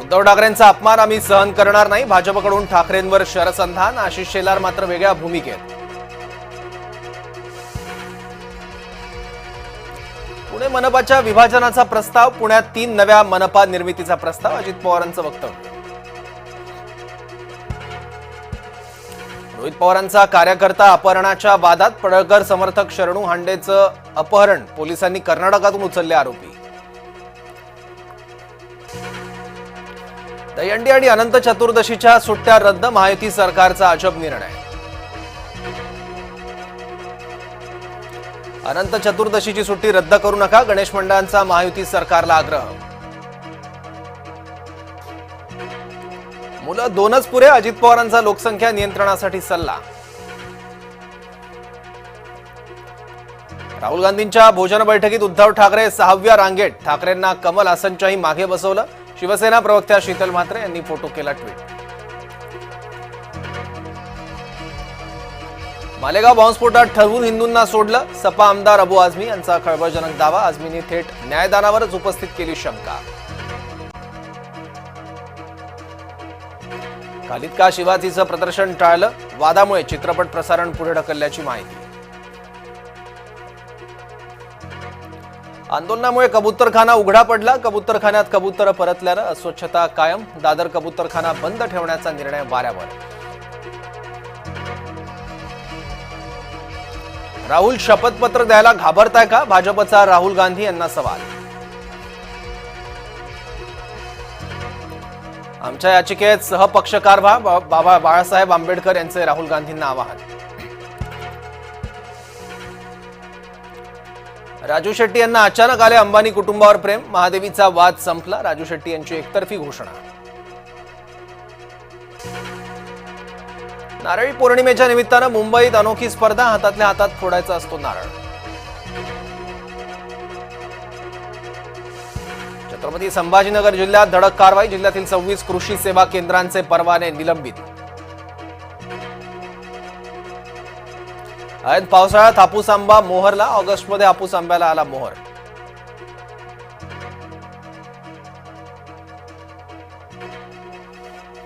उद्धव ठाकरेंचा अपमान आम्ही सहन करणार नाही. भाजपकडून ठाकरेंवर शरसंधान. आशिष शेलार मात्र वेगळ्या भूमिकेत. पुणे मनपाच्या विभाजनाचा प्रस्ताव. पुण्यात 3 नव्या मनपा निर्मितीचा प्रस्ताव. अजित पवारांचं वक्तव्य. रोहित पवारांचा कार्यकर्ता अपहरणाच्या वादात पडळकर समर्थक शरणू हांडेचं अपहरण. पोलिसांनी कर्नाटकातून उचलले आरोपी. दहीहंडी आणि अनंत चतुर्दशीच्या सुट्ट्या रद्द. महायुती सरकारचा अजब निर्णय. अनंत चतुर्दशीची सुट्टी रद्द करू नका. गणेश मंडळांचा महायुती सरकारला आग्रह. मुलं 2च पुरे. अजित पवारांचा लोकसंख्या नियंत्रणासाठी सल्ला. राहुल गांधींच्या भोजन बैठकीत उद्धव ठाकरे 6व्या रांगेत. ठाकरेंना कमल हासनच्याही मागे बसवलं. शिवसेना प्रवक्त्या शीतल म्हात्रे यांनी फोटो केला ट्विट. मालेगाव बॉम्बस्फोटात ठरवून हिंदूंना सोडलं. सपा आमदार अबू आझमी यांचा खळबळजनक दावा. आझमींनी थेट न्यायदानावरच उपस्थित केली शंका. खालिद का शिवाजीचं प्रदर्शन टाळलं. वादामुळे चित्रपट प्रसारण पुढे ढकलल्याची माहिती. आंदोलनामुळे कबूतरखाना उघडा पडला. कबूतरखान्यात कबूतर परतल्यानं अस्वच्छता कायम. दादर कबूतरखाना बंद ठेवण्याचा निर्णय वाऱ्यावर. राहुल शपथपत्र द्यायला घाबरताय का? भाजपचा राहुल गांधी यांना सवाल. आमच्या याचिकेत सहपक्षकार व्हा. बाबा बाळासाहेब आंबेडकर यांचे राहुल गांधींना आवाहन. राजू शेट्टी यांना अचानक आले अंबानी कुटुंबावर प्रेम. महादेवीचा वाद संपला. राजू शेट्टी यांची एकतर्फी घोषणा. नारळी पौर्णिमेच्या निमित्तानं मुंबईत अनोखी स्पर्धा. हातातल्या हातात फोडायचा असतो नारळ. छत्रपती संभाजीनगर जिल्ह्यात धडक कारवाई. जिल्ह्यातील 26 कृषी सेवा केंद्रांचे परवाने निलंबित. पावसाळ्यात हापूस आंबा मोहरला. ऑगस्टमध्ये हापूस आंब्याला आला मोहर.